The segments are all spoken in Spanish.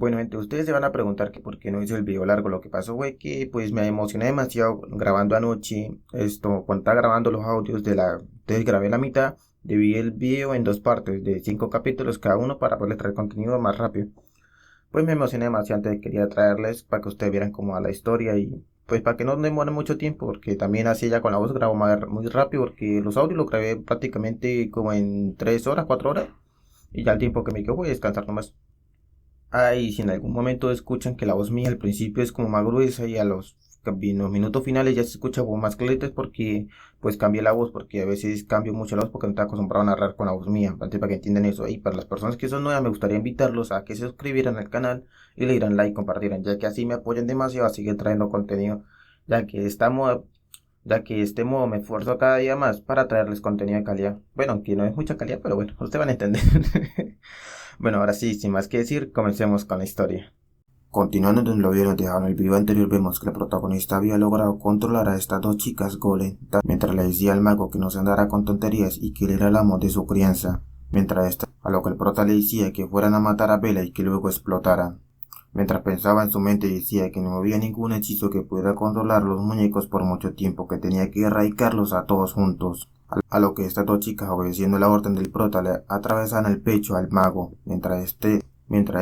Bueno, gente, ustedes se van a preguntar que por qué no hice el video largo. Lo que pasó fue que pues me emocioné demasiado grabando anoche. Cuando estaba grabando los audios entonces grabé la mitad, dividí el video en dos partes de 5 capítulos cada uno para poderles traer contenido más rápido. Pues me emocioné demasiado, antes quería traerles para que ustedes vieran cómo va la historia y pues para que no demore mucho tiempo, porque también así ya con la voz grabo muy rápido, porque los audios los grabé prácticamente como en 3 horas, 4 horas, y ya el tiempo que me quedó fue descansar nomás. Y si en algún momento escuchan que la voz mía al principio es como más gruesa y los minutos finales ya se escucha como más clarita, es porque pues cambié la voz, porque a veces cambio mucho la voz porque no estoy acostumbrado a narrar con la voz mía. Antes, para que entiendan eso, y para las personas que son nuevas me gustaría invitarlos a que se suscribieran al canal y le dieran like, compartieran, ya que así me apoyan demasiado a seguir trayendo contenido, ya que estamos ya que este modo me esfuerzo cada día más para traerles contenido de calidad. Bueno, aunque no es mucha calidad, pero bueno, ustedes van a entender. Bueno, ahora sí, sin más que decir, comencemos con la historia. Continuando donde lo habíamos dejado en el video anterior, vemos que el protagonista había logrado controlar a estas dos chicas golem, mientras le decía al mago que no se andara con tonterías y que él era el amo de su crianza, a lo que el prota le decía que fueran a matar a Bella y que luego explotaran. Mientras pensaba en su mente decía que no había ningún hechizo que pudiera controlar los muñecos por mucho tiempo, que tenía que erradicarlos a todos juntos. A lo que estas dos chicas, obedeciendo la orden del prota, le atravesan el pecho al mago. Mientras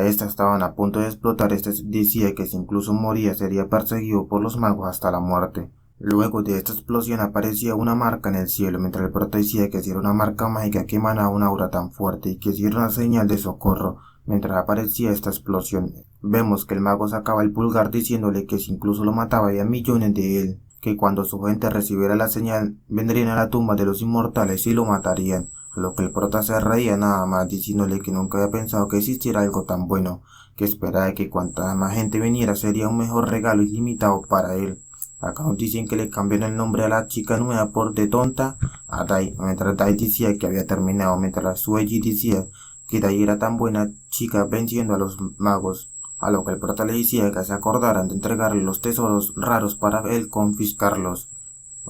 éstas estaban a punto de explotar, este decía que si incluso moría sería perseguido por los magos hasta la muerte. Luego de esta explosión aparecía una marca en el cielo, mientras el prota decía que si era una marca mágica que emanaba una aura tan fuerte y que si era una señal de socorro. Mientras aparecía esta explosión, vemos que el mago sacaba el pulgar diciéndole que si incluso lo mataba había millones de él, que cuando su gente recibiera la señal vendrían a la tumba de los inmortales y lo matarían, a lo que el prota se reía nada más diciéndole que nunca había pensado que existiera algo tan bueno, que esperaba que cuanta más gente viniera sería un mejor regalo ilimitado para él. Acá nos dicen que le cambiaron el nombre a la chica nueva por de tonta a Dai, mientras Dai decía que había terminado, mientras Sueji decía que Dai era tan buena chica venciendo a los magos, a lo que el prota le decía que se acordaran de entregarle los tesoros raros para él confiscarlos,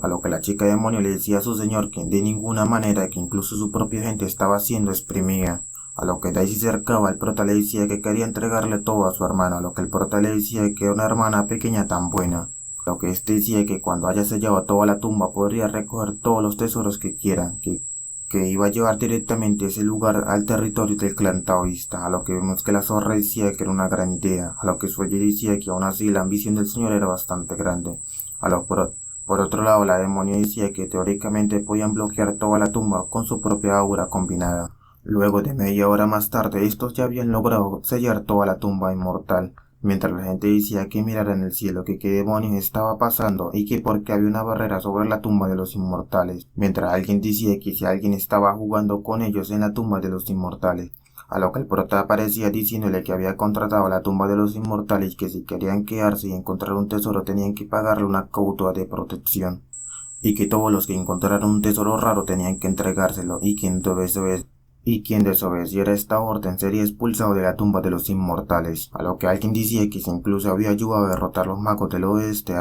a lo que la chica demonio le decía a su señor que de ninguna manera, que incluso su propia gente estaba siendo exprimida, a lo que Daisy se acercaba, el prota le decía que quería entregarle todo a su hermana, a lo que el prota le decía que era una hermana pequeña tan buena, a lo que este decía que cuando haya sellado toda la tumba podría recoger todos los tesoros que quiera, que iba a llevar directamente ese lugar al territorio del clan taoísta, a lo que vemos que la zorra decía que era una gran idea, a lo que Sueji decía que aún así la ambición del señor era bastante grande, por otro lado la demonio decía que teóricamente podían bloquear toda la tumba con su propia aura combinada. Luego de media hora más tarde, estos ya habían logrado sellar toda la tumba inmortal, mientras la gente decía que mirara en el cielo, que qué demonios estaba pasando y que porque había una barrera sobre la tumba de los inmortales, mientras alguien decía que si alguien estaba jugando con ellos en la tumba de los inmortales, a lo que el prota aparecía diciéndole que había contratado la tumba de los inmortales y que si querían quedarse y encontrar un tesoro tenían que pagarle una cautua de protección, y que todos los que encontraran un tesoro raro tenían que entregárselo, y quien desobedeciera esta orden sería expulsado de la tumba de los inmortales, a lo que alguien decía que si incluso había ayudado a derrotar los magos del oeste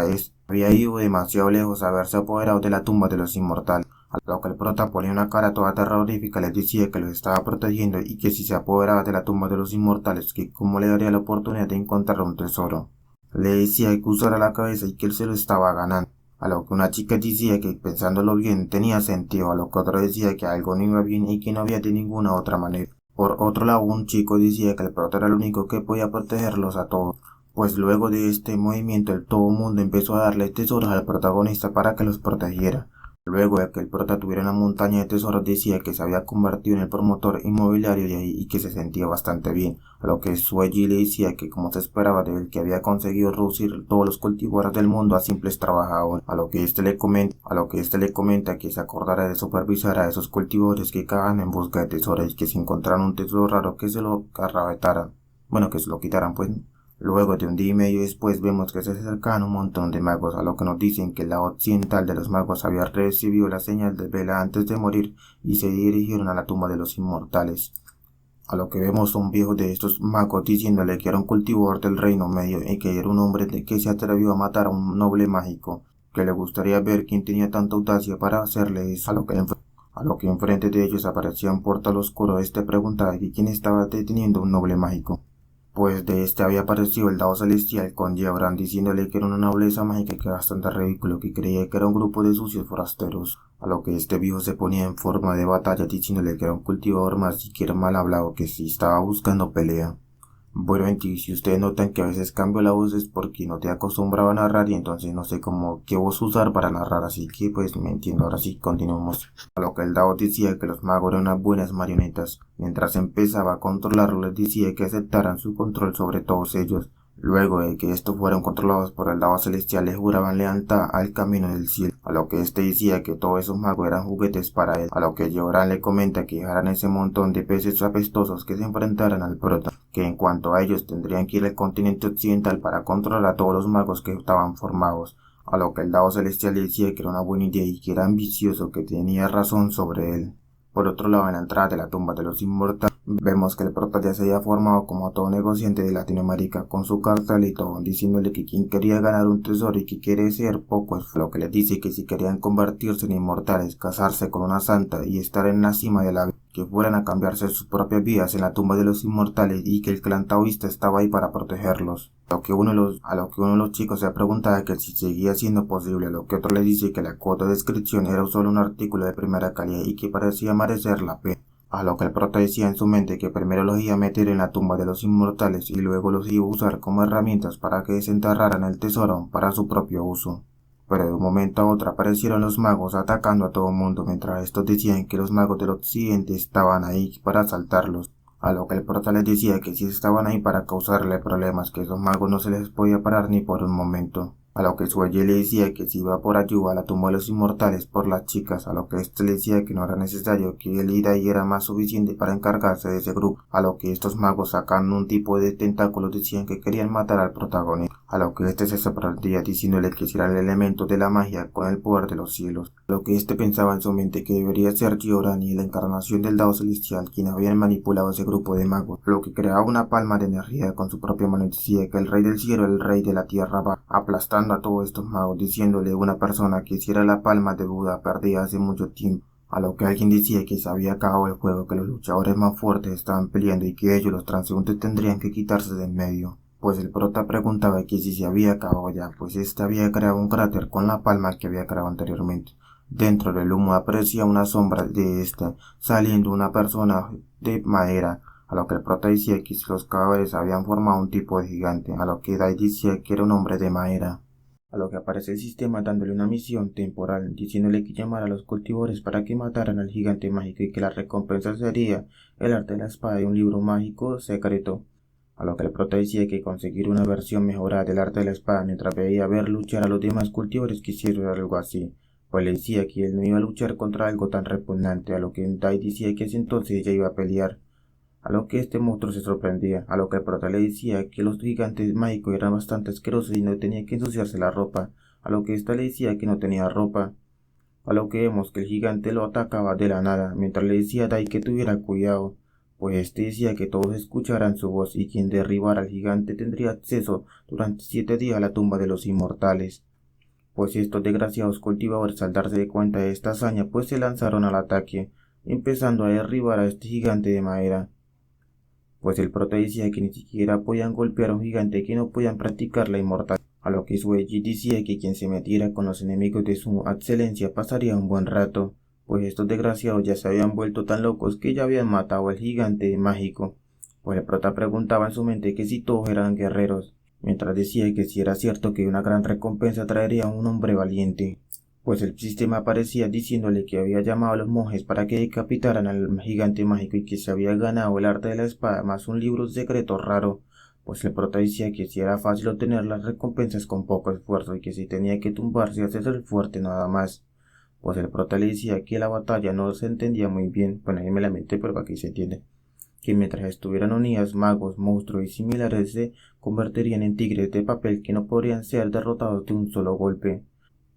había ido demasiado lejos a haberse apoderado de la tumba de los inmortales, a lo que el prota ponía una cara toda terrorífica, les decía que los estaba protegiendo y que si se apoderaba de la tumba de los inmortales, que cómo le daría la oportunidad de encontrar un tesoro. Le decía que usara la cabeza y que él se lo estaba ganando. A lo que una chica decía que pensándolo bien tenía sentido, a lo que otro decía que algo no iba bien y que no había de ninguna otra manera. Por otro lado, un chico decía que el prota era el único que podía protegerlos a todos, pues luego de este movimiento el todo mundo empezó a darle tesoros al protagonista para que los protegiera. Luego de que el prota tuviera una montaña de tesoros decía que se había convertido en el promotor inmobiliario de ahí y que se sentía bastante bien, a lo que Sueji le decía que como se esperaba de él que había conseguido reducir todos los cultivadores del mundo a simples trabajadores, a lo que este le comenta que se acordara de supervisar a esos cultivadores que cagaban en busca de tesoros y que si encontraran un tesoro raro que se lo arrebataran, bueno, que se lo quitaran pues. Luego de un día y medio después vemos que se acercan un montón de magos, a lo que nos dicen que el lado occidental de los magos había recibido la señal de Bella antes de morir y se dirigieron a la tumba de los inmortales. A lo que vemos a un viejo de estos magos diciéndole que era un cultivador del reino medio y que era un hombre que se atrevió a matar a un noble mágico, que le gustaría ver quién tenía tanta audacia para hacerle eso, a lo que enfrente de ellos aparecía un portal oscuro. Este preguntaba que quién estaba deteniendo a un noble mágico. Pues de este había aparecido el dado celestial con Yeobran diciéndole que era una nobleza mágica y que era bastante ridículo, que creía que era un grupo de sucios forasteros, a lo que este viejo se ponía en forma de batalla diciéndole que era un cultivador más y que era mal hablado, que sí estaba buscando pelea. Bueno, y si ustedes notan que a veces cambio la voz es porque no te acostumbraba a narrar y entonces no sé cómo qué voz usar para narrar, así que pues me entiendo. Ahora sí, continuemos. A lo que el Dao decía que los magos eran unas buenas marionetas. Mientras empezaba a controlarlos les decía que aceptaran su control sobre todos ellos. Luego de que estos fueron controlados por el Dao celestial les juraban lealtad al camino del cielo, a lo que este decía que todos esos magos eran juguetes para él, a lo que Yoran le comenta que dejaran ese montón de peces apestosos que se enfrentaran al prota, que en cuanto a ellos tendrían que ir al continente occidental para controlar a todos los magos que estaban formados, a lo que el Dao celestial le decía que era una buena idea y que era ambicioso, que tenía razón sobre él. Por otro lado, en la entrada de la tumba de los inmortales, vemos que el prota ya se había formado como todo negociante de Latinoamérica con su cartel y todo, diciéndole que quien quería ganar un tesoro y que quiere ser poco es lo que les dice que si querían convertirse en inmortales, casarse con una santa y estar en la cima de la vida, que fueran a cambiarse sus propias vidas en la tumba de los inmortales y que el clan taoísta estaba ahí para protegerlos. A lo que uno de los chicos se preguntaba que si seguía siendo posible, a lo que otro le dice que la cuota de descripción era solo un artículo de primera calidad y que parecía merecer la pena. A lo que el prota decía en su mente que primero los iba a meter en la tumba de los inmortales y luego los iba a usar como herramientas para que desenterraran el tesoro para su propio uso. Pero de un momento a otro aparecieron los magos atacando a todo el mundo, mientras estos decían que los magos del occidente estaban ahí para asaltarlos. A lo que el prota les decía que si estaban ahí para causarle problemas, que esos magos no se les podía parar ni por un momento. A lo que Suelle le decía que si iba por ayuda a la tumba de los inmortales por las chicas, a lo que éste le decía que no era necesario, que él ir ahí era más suficiente para encargarse de ese grupo, a lo que estos magos sacando un tipo de tentáculos decían que querían matar al protagonista, a lo que este se sorprendía diciéndole que hiciera el elemento de la magia con el poder de los cielos, a lo que este pensaba en su mente que debería ser Giorani, la encarnación del Dao celestial, quien había manipulado ese grupo de magos, lo que creaba una palma de energía con su propia mano y decía que el rey del cielo era el rey de la tierra va aplastando a todos estos magos, diciéndole una persona que hiciera la palma de Buda perdida hace mucho tiempo, a lo que alguien decía que se había acabado el juego, que los luchadores más fuertes estaban peleando y que ellos los transeúntes tendrían que quitarse de en medio. Pues el prota preguntaba que si se había acabado ya, pues este había creado un cráter con la palma que había creado anteriormente. Dentro del humo aparecía una sombra de esta, saliendo una persona de madera, a lo que el prota decía que los cadáveres habían formado un tipo de gigante, a lo que Dai decía que era un hombre de madera. A lo que aparece el sistema dándole una misión temporal, diciéndole que llamara a los cultivadores para que mataran al gigante mágico y que la recompensa sería el arte de la espada y un libro mágico secreto. A lo que el prota decía que conseguir una versión mejorada del arte de la espada mientras veía ver luchar a los demás cultivadores quisiera algo así, pues le decía que él no iba a luchar contra algo tan repugnante, a lo que Dai decía que ese entonces ella iba a pelear. A lo que este monstruo se sorprendía, a lo que el prota le decía que los gigantes mágicos eran bastante asquerosos y no tenía que ensuciarse la ropa, a lo que ésta le decía que no tenía ropa, a lo que vemos que el gigante lo atacaba de la nada, mientras le decía a Dai que tuviera cuidado, pues este decía que todos escucharan su voz y quien derribara al gigante tendría acceso durante 7 días a la tumba de los inmortales. Pues estos desgraciados cultivadores al darse cuenta de esta hazaña pues se lanzaron al ataque, empezando a derribar a este gigante de madera, pues el prota decía que ni siquiera podían golpear a un gigante, que no podían practicar la inmortalidad, a lo que Sueji decía que quien se metiera con los enemigos de su excelencia pasaría un buen rato, pues estos desgraciados ya se habían vuelto tan locos que ya habían matado al gigante mágico, pues el prota preguntaba en su mente que si todos eran guerreros, mientras decía que si era cierto que una gran recompensa traería a un hombre valiente, pues el sistema aparecía diciéndole que había llamado a los monjes para que decapitaran al gigante mágico y que se había ganado el arte de la espada más un libro secreto raro, pues el prota decía que si era fácil obtener las recompensas con poco esfuerzo y que si tenía que tumbarse y hacerse el fuerte nada más, pues el prota le decía que la batalla no se entendía muy bien, bueno ahí me la mente pero aquí se entiende, que mientras estuvieran unidas magos, monstruos y similares se convertirían en tigres de papel que no podrían ser derrotados de un solo golpe,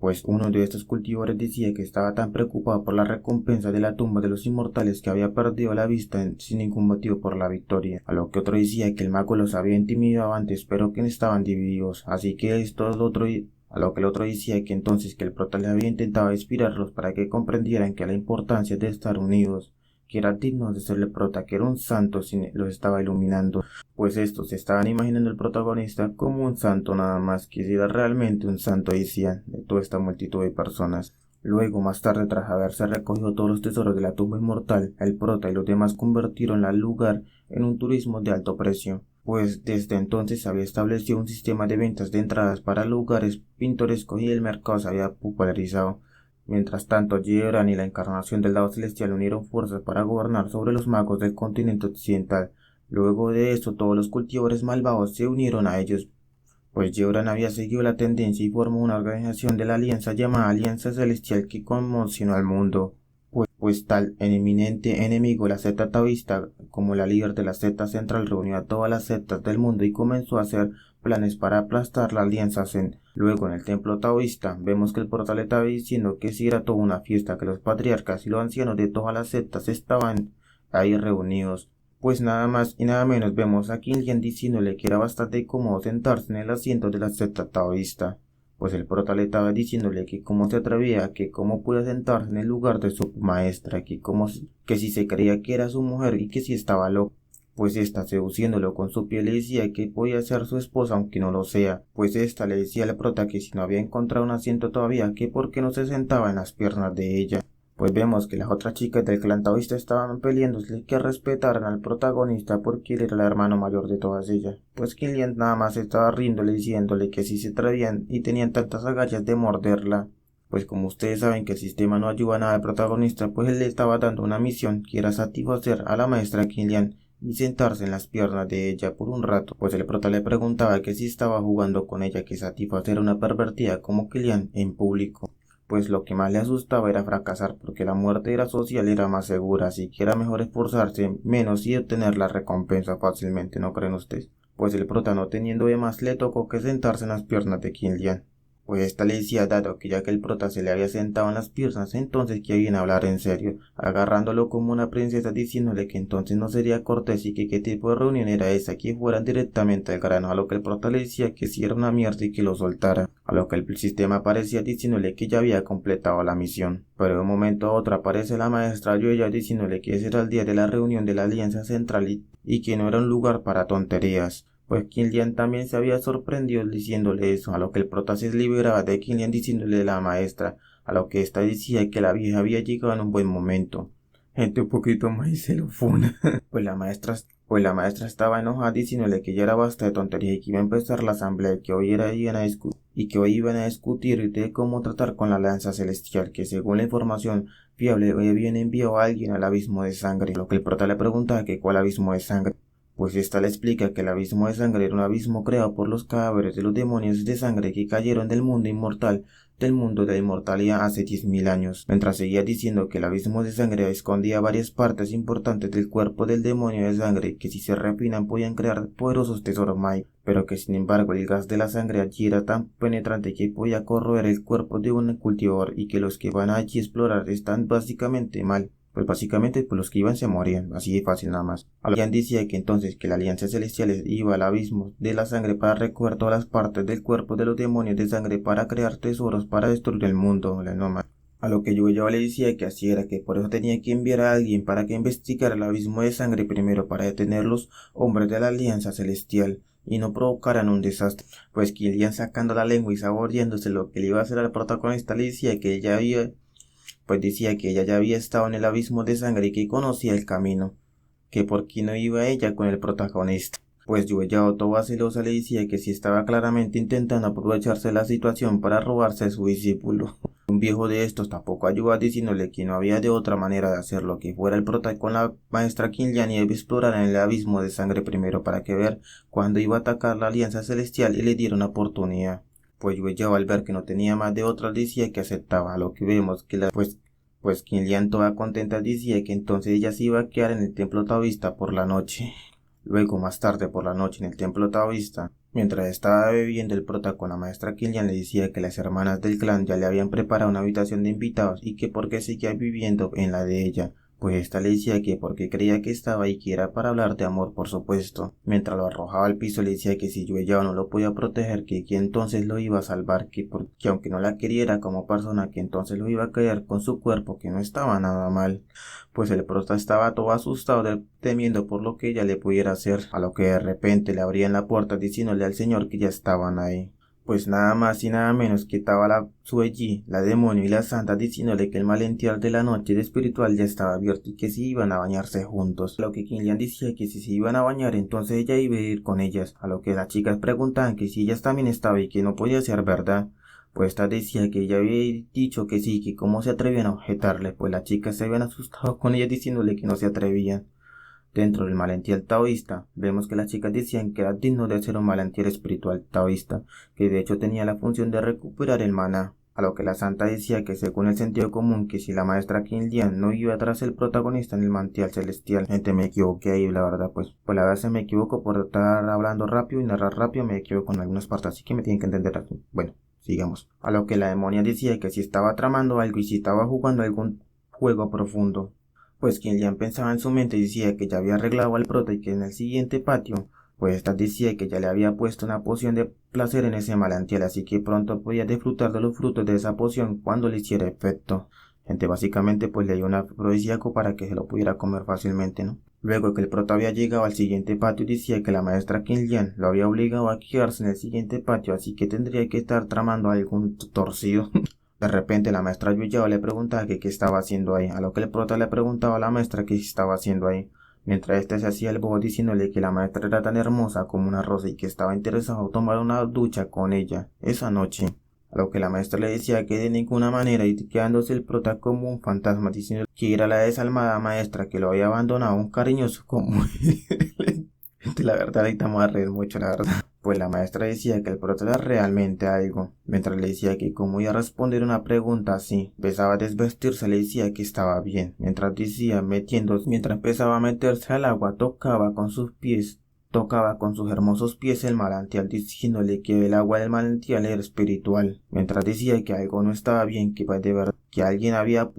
pues uno de estos cultivadores decía que estaba tan preocupado por la recompensa de la tumba de los inmortales que había perdido la vista sin ningún motivo por la victoria, a lo que otro decía que el mago los había intimidado antes pero que estaban divididos, así que esto es otro a lo que el otro decía que entonces que el prota le había intentado inspirarlos para que comprendieran que la importancia de estar unidos, que era digno de ser el prota, que era un santo si los estaba iluminando. Pues estos se estaban imaginando el protagonista como un santo nada más, que si era realmente un santo decían de toda esta multitud de personas. Luego, más tarde, tras haberse recogido todos los tesoros de la tumba inmortal, el prota y los demás convirtieron el lugar en un turismo de alto precio, pues desde entonces se había establecido un sistema de ventas de entradas para lugares pintorescos y el mercado se había popularizado. Mientras tanto, Gibran y la encarnación del lado celestial unieron fuerzas para gobernar sobre los magos del continente occidental. Luego de esto, todos los cultivadores malvados se unieron a ellos, pues Gibran había seguido la tendencia y formó una organización de la alianza llamada Alianza Celestial que conmocionó al mundo, pues tal eminente enemigo, la secta taoísta, como la líder de la secta central, reunió a todas las sectas del mundo y comenzó a hacer planes para aplastar la alianza Zen. Luego en el templo taoísta vemos que el portal estaba diciendo que si era toda una fiesta, que los patriarcas y los ancianos de todas las sectas estaban ahí reunidos. Pues nada más y nada menos vemos a Qin diciéndole que era bastante cómodo sentarse en el asiento de la secta taoísta, pues el prota le estaba diciéndole que cómo se atrevía, que cómo podía sentarse en el lugar de su maestra, que si se creía que era su mujer y que si estaba loco, pues ésta seduciéndolo con su piel le decía que podía ser su esposa aunque no lo sea, pues ésta le decía al prota que si no había encontrado un asiento todavía, que por qué no se sentaba en las piernas de ella. Pues vemos que las otras chicas del clan taoísta estaban peleándose que respetaran al protagonista porque él era el hermano mayor de todas ellas. Pues Killian nada más estaba riéndole diciéndole que si se atrevían y tenían tantas agallas de morderla. Pues como ustedes saben que el sistema no ayuda nada al protagonista, pues él le estaba dando una misión que era satisfacer a la maestra Killian y sentarse en las piernas de ella por un rato, pues el prota le preguntaba que si estaba jugando con ella, que satisfacer a una pervertida como Killian en público. Pues lo que más le asustaba era fracasar, porque la muerte era social y era más segura, así que era mejor esforzarse menos y obtener la recompensa fácilmente, ¿no creen ustedes? Pues el prota, no teniendo de más, le tocó que sentarse en las piernas de Qin. Pues esta le decía, dado que ya que el prota se le había sentado en las piernas, entonces que viene a hablar en serio, agarrándolo como una princesa, diciéndole que entonces no sería cortés y que qué tipo de reunión era esa, que fueran directamente al grano, a lo que el prota le decía que si era una mierda y que lo soltara, a lo que el sistema aparecía diciéndole que ya había completado la misión. Pero de un momento a otro aparece la maestra Yoya diciéndole que ese era el día de la reunión de la Alianza Central y que no era un lugar para tonterías. Pues Qin también se había sorprendido diciéndole eso, a lo que el prota se liberaba de Qin diciéndole a la maestra, a lo que ésta decía que la vieja había llegado en un buen momento. Gente un poquito más y se lo funa. Pues la maestra estaba enojada diciéndole que ya era basta de tonterías y que iba a empezar la asamblea y que hoy iban a discutir de cómo tratar con la lanza celestial, que según la información fiable hoy habían enviado a alguien al abismo de sangre, a lo que el prota le preguntaba que cuál abismo de sangre. Pues esta le explica que el abismo de sangre era un abismo creado por los cadáveres de los demonios de sangre que cayeron del mundo inmortal, del mundo de la inmortalidad hace 10.000 años, mientras seguía diciendo que el abismo de sangre escondía varias partes importantes del cuerpo del demonio de sangre que si se refinan podían crear poderosos tesoros mágicos, pero que sin embargo el gas de la sangre allí era tan penetrante que podía corroer el cuerpo de un cultivador y que los que van allí a explorar están básicamente mal. Pues básicamente los que iban se morían, así de fácil nada más. Alguien decía que entonces que la alianza celestial iba al abismo de la sangre para recoger todas las partes del cuerpo de los demonios de sangre para crear tesoros para destruir el mundo, la norma. A lo que yo le decía que así era, que por eso tenía que enviar a alguien para que investigara el abismo de sangre primero para detener los hombres de la alianza celestial y no provocaran un desastre. Pues Killian sacando la lengua y saboreándose lo que le iba a hacer al protagonista le decía que ella ya había estado en el abismo de sangre y que conocía el camino, que por qué no iba ella con el protagonista. Pues Yueyao, toda celosa, le decía que si estaba claramente intentando aprovecharse de la situación para robarse a su discípulo. Un viejo de estos tampoco ayudó diciéndole que no había de otra manera de hacerlo que fuera el prota con la maestra Qin y explorar en el abismo de sangre primero para que ver cuándo iba a atacar la alianza celestial y le diera una oportunidad. Pues Yueyao, al ver que no tenía más de otra, decía que aceptaba, a lo que vemos que pues Qin toda contenta decía que entonces ella se iba a quedar en el templo taoísta por la noche. Luego, más tarde por la noche en el templo taoísta, mientras estaba bebiendo el prota con la maestra Qin le decía que las hermanas del clan ya le habían preparado una habitación de invitados y que porque seguía viviendo en la de ella, Pues esta le decía que porque creía que estaba ahí que era para hablar de amor, por supuesto. Mientras lo arrojaba al piso le decía que si Yueyao no lo podía proteger, que entonces lo iba a salvar, que aunque no la queriera como persona, que entonces lo iba a querer con su cuerpo, que no estaba nada mal. Pues el prota estaba todo asustado, temiendo por lo que ella le pudiera hacer, a lo que de repente le abrían la puerta diciéndole al señor que ya estaban ahí. Pues nada más y nada menos que estaba la Sueyi, la demonio y la santa diciéndole que el manantial de la noche de espiritual ya estaba abierto y que si iban a bañarse juntos. A lo que Qinglian decía que si se iban a bañar entonces ella iba a ir con ellas, a lo que las chicas preguntaban que si ellas también estaban y que no podía ser verdad. Pues esta decía que ella había dicho que sí, que cómo se atrevían a objetarle, pues las chicas se habían asustado con ella diciéndole que no se atrevían. Dentro del manantial taoísta, vemos que las chicas decían que era digno de ser un manantial espiritual taoísta, que de hecho tenía la función de recuperar el maná, a lo que la santa decía que según el sentido común que si la maestra Qinglian no iba tras el protagonista en el manantial celestial. Gente, me equivoqué ahí, la verdad, pues la verdad se me equivoco por estar hablando rápido y narrar rápido, me equivoco en algunas partes, así que me tienen que entender aquí. Bueno, sigamos. A lo que la demonia decía que si estaba tramando algo y si estaba jugando algún juego profundo. Pues Qinglian pensaba en su mente y decía que ya había arreglado al prota y que en el siguiente patio, pues esta decía que ya le había puesto una poción de placer en ese manantial, así que pronto podía disfrutar de los frutos de esa poción cuando le hiciera efecto. Gente, básicamente pues le dio un afrodisíaco para que se lo pudiera comer fácilmente, ¿no? Luego que el prota había llegado al siguiente patio decía que la maestra Qinglian lo había obligado a quedarse en el siguiente patio, así que tendría que estar tramando algún torcido. De repente la maestra Yueyao le preguntaba que qué estaba haciendo ahí, a lo que el prota le preguntaba a la maestra qué estaba haciendo ahí, mientras este se hacía el bobo diciéndole que la maestra era tan hermosa como una rosa y que estaba interesado en tomar una ducha con ella esa noche. A lo que la maestra le decía que de ninguna manera y quedándose el prota como un fantasma diciendo que era la desalmada maestra que lo había abandonado un cariñoso como él. La verdad ahí estamos a reír mucho, la verdad. Pues la maestra decía que el prota era realmente algo, mientras le decía que cómo iba a responder una pregunta así. Empezaba a desvestirse, le decía que estaba bien, mientras empezaba a meterse al agua, tocaba con sus hermosos pies el manantial, diciéndole que el agua del manantial era espiritual, mientras decía que algo no estaba bien, que de verdad que alguien había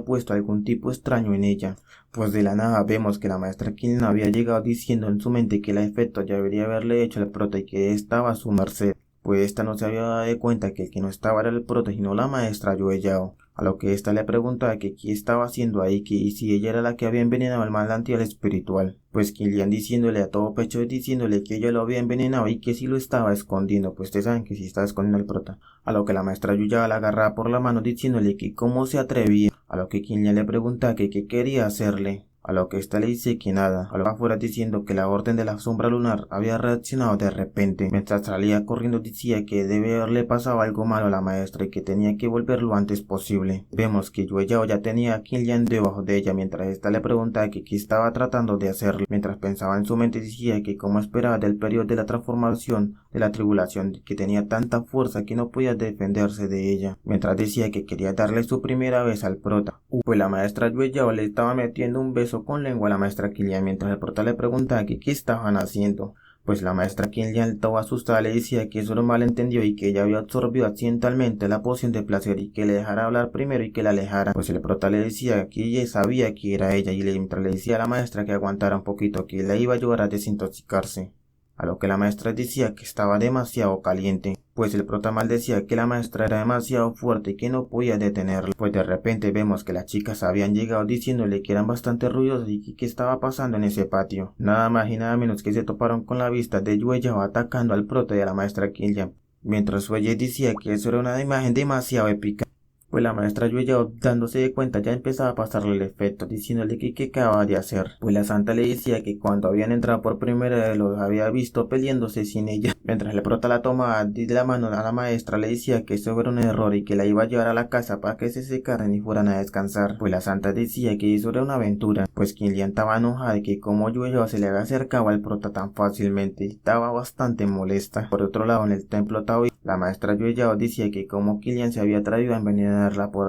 puesto algún tipo extraño en ella. Pues de la nada vemos que la maestra Qinglian había llegado diciendo en su mente que el efecto ya debería haberle hecho al prota y que estaba a su merced, pues esta no se había dado de cuenta que el que no estaba era el prota sino la maestra Yueyao, a lo que ésta le preguntaba que qué estaba haciendo ahí y si ella era la que había envenenado el manantial espiritual, pues Qinglian diciéndole a todo pecho diciéndole que ella lo había envenenado y que si lo estaba escondiendo, pues ustedes saben que si estaba escondiendo al prota, a lo que la maestra Yueyao la agarraba por la mano diciéndole que cómo se atrevía, a lo que Qinglian le pregunta que qué quería hacerle, a lo que ésta le dice que nada, a lo afuera diciendo que la orden de la sombra lunar había reaccionado de repente, mientras salía corriendo decía que debe haberle pasado algo malo a la maestra y que tenía que volver lo antes posible. Vemos que Yueyao ya tenía a Qinglian debajo de ella mientras ésta le pregunta que qué estaba tratando de hacerle, mientras pensaba en su mente decía que como esperaba del periodo de la transformación de la tribulación que tenía tanta fuerza que no podía defenderse de ella, mientras decía que quería darle su primera vez al prota, pues la maestra Yueyao le estaba metiendo un beso con lengua a la maestra Qinglian mientras el prota le preguntaba que qué estaban haciendo, pues la maestra Qinglian toda asustada le decía que eso era un malentendido y que ella había absorbido accidentalmente la poción de placer y que le dejara hablar primero y que la alejara, pues el prota le decía que ella sabía que era ella y mientras le decía a la maestra que aguantara un poquito que le iba a ayudar a desintoxicarse. A lo que la maestra decía que estaba demasiado caliente, pues el prota maldecía que la maestra era demasiado fuerte y que no podía detenerla. Pues de repente vemos que las chicas habían llegado diciéndole que eran bastante ruidosas y que qué estaba pasando en ese patio. Nada más y nada menos que se toparon con la vista de Yueyao atacando al prota y a la maestra Qinglian, mientras Sueye decía que eso era una imagen demasiado épica. Pues la maestra Yueyao, dándose de cuenta, ya empezaba a pasarle el efecto, diciéndole que qué acababa de hacer. Pues la santa le decía que cuando habían entrado por primera vez los había visto peleándose sin ella. Mientras el prota la tomaba de la mano a la maestra, le decía que eso era un error y que la iba a llevar a la casa para que se secaran y fueran a descansar. Pues la santa decía que eso era una aventura, pues Qinglian estaba enojada de que como Yueyao se le había acercado al prota tan fácilmente y estaba bastante molesta. Por otro lado, en el templo Taoí, la maestra Yueyao decía que como Qinglian se había traído a envenenar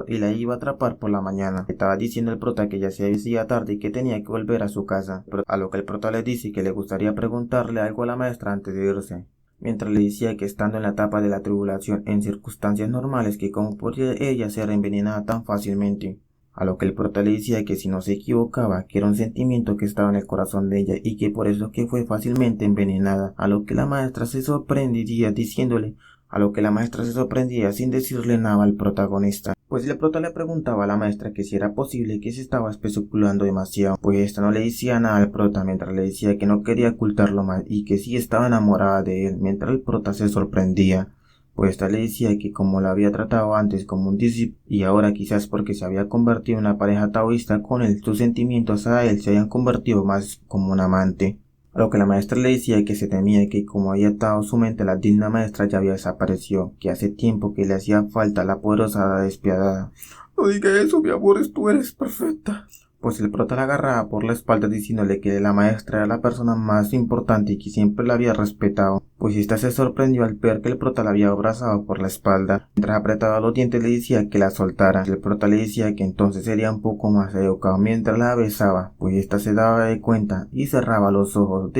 y la iba a atrapar por la mañana. Estaba diciendo el prota que ya se hacía tarde y que tenía que volver a su casa, a lo que el prota le dice que le gustaría preguntarle algo a la maestra antes de irse, mientras le decía que estando en la etapa de la tribulación en circunstancias normales que cómo podía ella ser envenenada tan fácilmente, A lo que el prota le decía que si no se equivocaba, que era un sentimiento que estaba en el corazón de ella y que por eso que fue fácilmente envenenada. A lo que la maestra se sorprendería diciéndole, a lo que la maestra se sorprendía sin decirle nada al protagonista. Pues el prota le preguntaba a la maestra que si era posible que se estaba especulando demasiado, pues esta no le decía nada al prota mientras le decía que no quería ocultarlo más y que sí estaba enamorada de él, mientras el prota se sorprendía. Pues esta le decía que como la había tratado antes como un discípulo y ahora quizás porque se había convertido en una pareja taoísta con él, sus sentimientos a él se habían convertido más como un amante. A lo que la maestra le decía que se temía que como había atado su mente la digna maestra ya había desaparecido, que hace tiempo que le hacía falta la poderosa hada despiadada. No diga eso, mi amor, tú eres perfecta. Pues el prota la agarraba por la espalda diciéndole que la maestra era la persona más importante y que siempre la había respetado. Pues ésta se sorprendió al ver que el prota la había abrazado por la espalda. Mientras apretaba los dientes le decía que la soltara. El prota le decía que entonces sería un poco más educado mientras la besaba, pues ésta se daba de cuenta y cerraba los ojos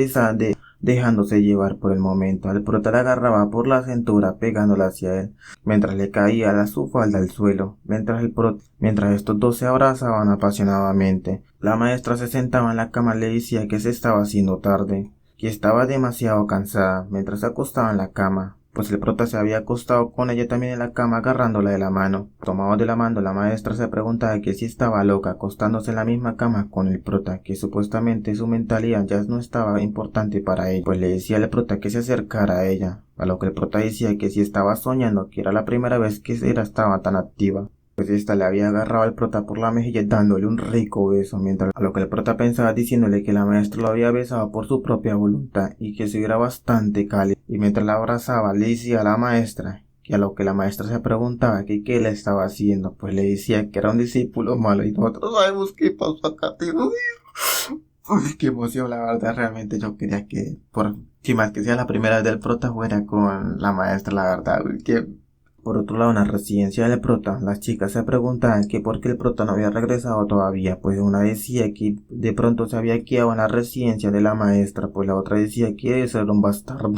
dejándose llevar por el momento. El prota la agarraba por la cintura pegándola hacia él, mientras le caía su falda al suelo, mientras estos dos se abrazaban apasionadamente. La maestra se sentaba en la cama y le decía que se estaba haciendo tarde, que estaba demasiado cansada, mientras se acostaba en la cama, pues el prota se había acostado con ella también en la cama agarrándola de la mano. Tomados de la mano, la maestra se preguntaba que si estaba loca acostándose en la misma cama con el prota, que supuestamente su mentalidad ya no estaba importante para ella, pues le decía al prota que se acercara a ella, a lo que el prota decía que si estaba soñando, que era la primera vez que estaba tan activa. Pues esta le había agarrado al prota por la mejilla dándole un rico beso, mientras a lo que el prota pensaba diciéndole que la maestra lo había besado por su propia voluntad y que se era bastante cálido, y mientras la abrazaba le decía a la maestra, que a lo que la maestra se preguntaba que qué le estaba haciendo, pues le decía que era un discípulo malo y nosotros sabemos qué pasó acá, tío. Uy, qué emoción, la verdad, realmente yo quería que, por si más que sea la primera vez del prota fuera con la maestra, la verdad, uy, que por otro lado, en la residencia del prota, las chicas se preguntaban que por qué el prota no había regresado todavía, pues una decía que de pronto se había quedado en la residencia de la maestra, pues la otra decía que eso era un bastardo.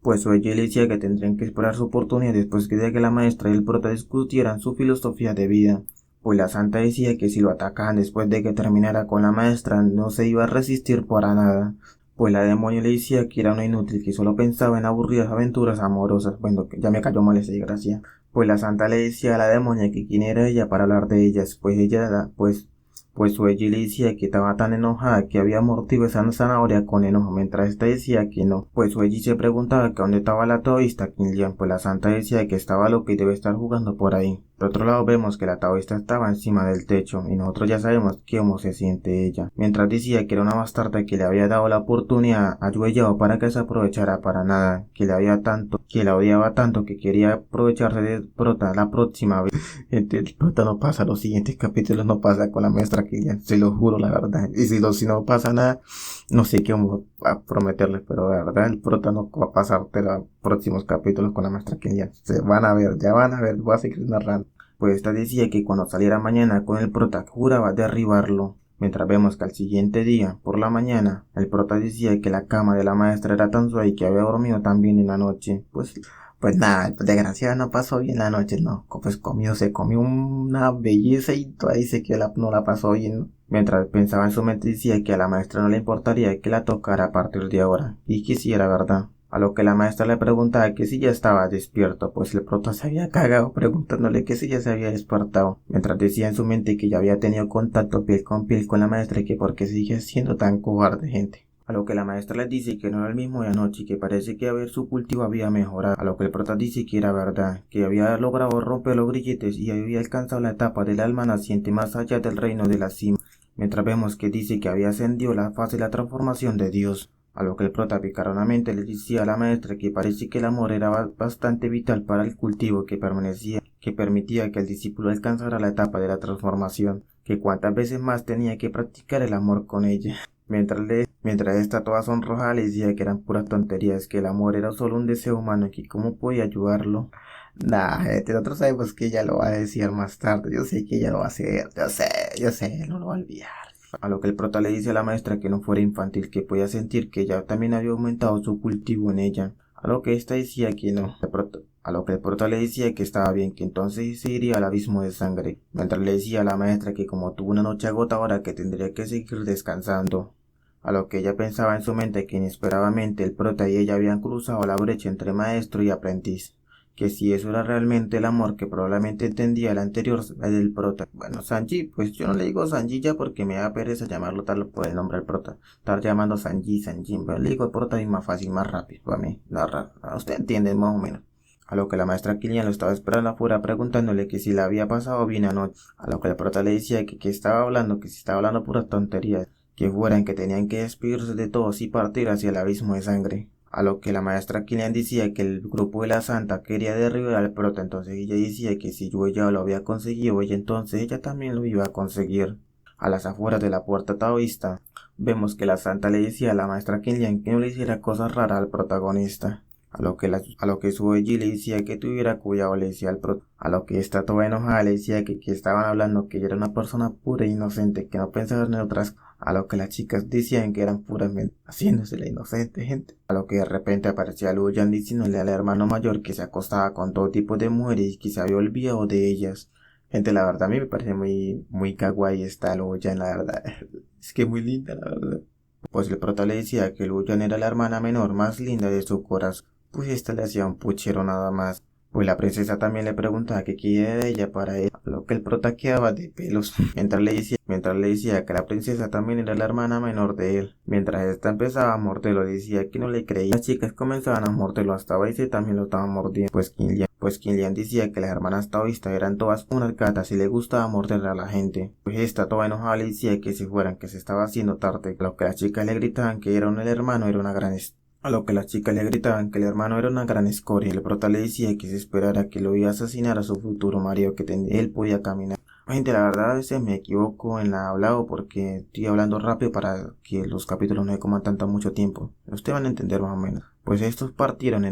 Pues ella le decía que tendrían que esperar su oportunidad después de que la maestra y el prota discutieran su filosofía de vida. Pues la santa decía que si lo atacaban después de que terminara con la maestra no se iba a resistir para nada. Pues la demonio le decía que era una inútil, que solo pensaba en aburridas aventuras amorosas. Bueno, que ya me cayó mal esa desgracia. Pues la santa le decía a la demonia que quién era ella para hablar de ellas, pues su ella le decía que estaba tan enojada que había mordido esa zanahoria con enojo, mientras esta decía que no. Pues su ella se preguntaba que dónde estaba la taoísta Kinlian, pues la santa decía que estaba loca y debe estar jugando por ahí. Por otro lado vemos que la taoísta estaba encima del techo y nosotros ya sabemos cómo se siente ella. Mientras decía que era una bastarda que le había dado la oportunidad a Yueyao para que se aprovechara para nada, que la odiaba tanto que quería aprovecharse de prota la próxima vez. El prota no pasa, los siguientes capítulos no pasa con la maestra Killian, se lo juro la verdad. Y si no pasa nada, no sé qué vamos a prometerles, pero la verdad el prota no va a pasar de los próximos capítulos con la maestra Killian. Se van a ver, ya van a ver, voy a seguir narrando. Pues esta decía que cuando saliera mañana con el prota juraba derribarlo. Mientras vemos que al siguiente día, por la mañana, el prota decía que la cama de la maestra era tan suave y que había dormido tan bien en la noche. Pues nada, desgraciada no pasó bien la noche, no. Pues se comió una belleza y todavía dice que no la pasó bien, ¿no? Mientras pensaba en su mente decía que a la maestra no le importaría que la tocara a partir de ahora. Y quisiera, ¿verdad? A lo que la maestra le preguntaba que si ya estaba despierto, pues el prota se había cagado preguntándole que si ya se había despertado, mientras decía en su mente que ya había tenido contacto piel con la maestra y que por qué sigue siendo tan cobarde, gente. A lo que la maestra le dice que no era el mismo de anoche y que parece que su cultivo había mejorado. A lo que el prota dice que era verdad, que había logrado romper los grilletes y había alcanzado la etapa del alma naciente más allá del reino de la cima. Mientras vemos que dice que había ascendido la fase de la transformación de Dios. A lo que el prota picaronamente le decía a la maestra que parece que el amor era bastante vital para el cultivo que permitía que el discípulo alcanzara la etapa de la transformación, que cuantas veces más tenía que practicar el amor con ella. Mientras esta toda sonrojada le decía que eran puras tonterías, que el amor era solo un deseo humano y que cómo podía ayudarlo. Nosotros sabemos que ella lo va a decir más tarde, yo sé que ella lo va a hacer, yo sé, no lo va a olvidar. A lo que el prota le dice a la maestra que no fuera infantil, que podía sentir que ella también había aumentado su cultivo en ella. A lo que ésta decía que no. A lo que el prota le decía que estaba bien, que entonces se iría al abismo de sangre, mientras le decía a la maestra que como tuvo una noche agotadora que tendría que seguir descansando. A lo que ella pensaba en su mente que inesperadamente el prota y ella habían cruzado la brecha entre maestro y aprendiz, que si eso era realmente el amor que probablemente entendía el anterior del prota. Bueno, Sanji, pues yo no le digo Sanji ya porque me da pereza llamarlo tal por el nombre del prota, estar llamando Sanji, pero le digo el prota y más fácil, más rápido para mí, narrar, usted entiende más o menos. A lo que la maestra Killian lo estaba esperando afuera preguntándole que si le había pasado bien anoche, a lo que el prota le decía que estaba hablando, que si estaba hablando puras tonterías, que fueran que tenían que despedirse de todos y partir hacia el abismo de sangre. A lo que la maestra Killian decía que el grupo de la santa quería derribar al prota, entonces ella decía que si yo ya lo había conseguido, ella entonces ella también lo iba a conseguir. A las afueras de la puerta taoísta, vemos que la santa le decía a la maestra Killian que no le hiciera cosas raras al protagonista. A lo que Sueji le decía que tuviera cuidado, le decía al prota. A lo que esta toda enojada le decía que estaban hablando, que ella era una persona pura e inocente, que no pensaba en otras cosas. A lo que las chicas decían que eran puramente haciéndose la inocente, gente. A lo que de repente aparecía Luyan diciéndole al hermano mayor que se acostaba con todo tipo de mujeres y que se había olvidado de ellas. Gente, la verdad a mí me parece muy kawaii esta Luyan, la verdad. Es que muy linda, la verdad. Pues el prota le decía que Luyan era la hermana menor más linda de su corazón. Pues esta le hacía un puchero nada más. Pues la princesa también le preguntaba qué quería de ella para él, a lo que el prota quedaba de pelos, mientras le decía que la princesa también era la hermana menor de él. Mientras esta empezaba a morderlo, decía que no le creía. Las chicas comenzaban a morderlo, hasta Baise también lo estaban mordiendo. Pues Killian decía que las hermanas taoístas eran todas unas gatas y le gustaba morder a la gente. Pues esta toda enojada le decía que se fueran, que se estaba haciendo tarde, a lo que las chicas le gritaban que era el hermano, era una gran A lo que las chicas le gritaban que el hermano era una gran escoria, y el prota le decía que se esperara que lo iba a asesinar a su futuro marido, que él podía caminar. Gente, la verdad a veces me equivoco en la hablado porque estoy hablando rápido para que los capítulos no se coman tanto mucho tiempo. Ustedes van a entender más o menos. Pues estos partieron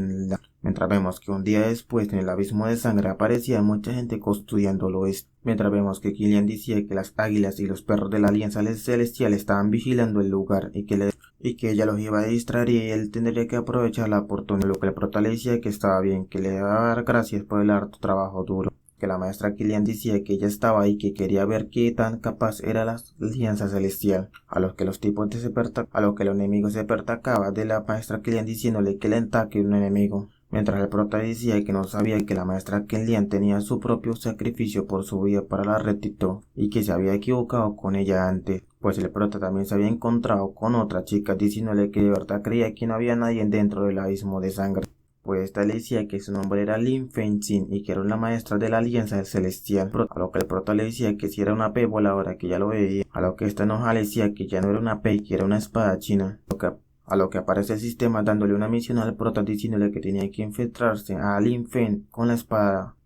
mientras vemos que un día después en el abismo de sangre aparecía mucha gente custodiándolo esto. Mientras vemos que Killian decía que las águilas y los perros de la Alianza Celestial estaban vigilando el lugar y que ella los iba a distraer y él tendría que aprovechar la oportunidad. Lo que el prota le decía que estaba bien, que le iba a dar gracias por el harto trabajo duro. Que la maestra Killian decía que ella estaba ahí, que quería ver qué tan capaz era la Alianza Celestial. A lo que los enemigos se percacaban de la maestra Killian diciéndole que el ataque era un enemigo. Mientras el prota decía que no sabía que la maestra Killian tenía su propio sacrificio por su vida para la rectitud y que se había equivocado con ella antes. Pues el prota también se había encontrado con otra chica diciéndole que de verdad creía que no había nadie dentro del abismo de sangre. Pues esta le decía que su nombre era Lin Fengxin y que era una maestra de la Alianza Celestial. A lo que el prota le decía que si era una P voladora, que ya lo veía. A lo que esta enojada le decía que ya no era una P, que era una espada china. A lo que aparece el sistema dándole una misión al prota diciéndole que tenía que infiltrarse a Lin Feng con la espada.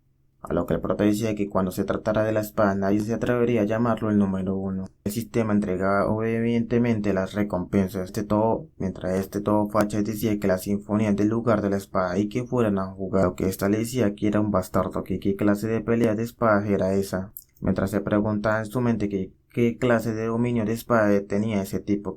A lo que el prota decía que cuando se tratara de la espada nadie se atrevería a llamarlo el número 1. El sistema entregaba obedientemente las recompensas. Mientras todo facha decía que la sinfonía del lugar de la espada y que fueran a jugar. Lo que esta le decía que era un bastardo, que qué clase de pelea de espadas era esa. Mientras se preguntaba en su mente que qué clase de dominio de espada tenía ese tipo,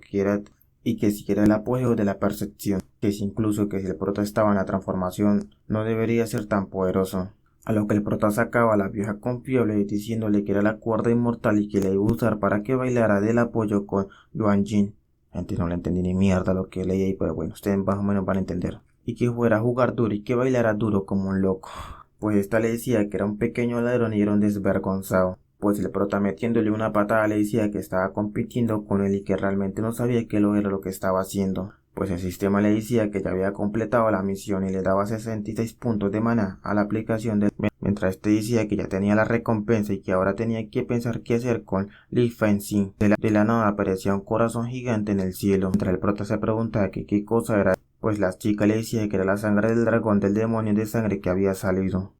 y que si era el apogeo de la percepción, que si incluso que si el prota estaba en la transformación no debería ser tan poderoso. A lo que el prota sacaba a la vieja confiable diciéndole que era la cuerda inmortal y que la iba a usar para que bailara del apoyo con Yuan Jin. Gente, no le entendí ni mierda lo que leí ahí, pero bueno, ustedes más o menos van a entender. Y que fuera a jugar duro y que bailara duro como un loco. Pues esta le decía que era un pequeño ladrón y era un desvergonzado. Pues el prota metiéndole una patada le decía que estaba compitiendo con él y que realmente no sabía qué era lo que estaba haciendo. Pues el sistema le decía que ya había completado la misión y le daba 66 puntos de maná a la aplicación mientras este decía que ya tenía la recompensa y que ahora tenía que pensar qué hacer con Li Fengxin. De la nada aparecía un corazón gigante en el cielo. Mientras el prota se preguntaba que qué cosa era, pues la chica le decía que era la sangre del dragón del demonio de sangre que había salido.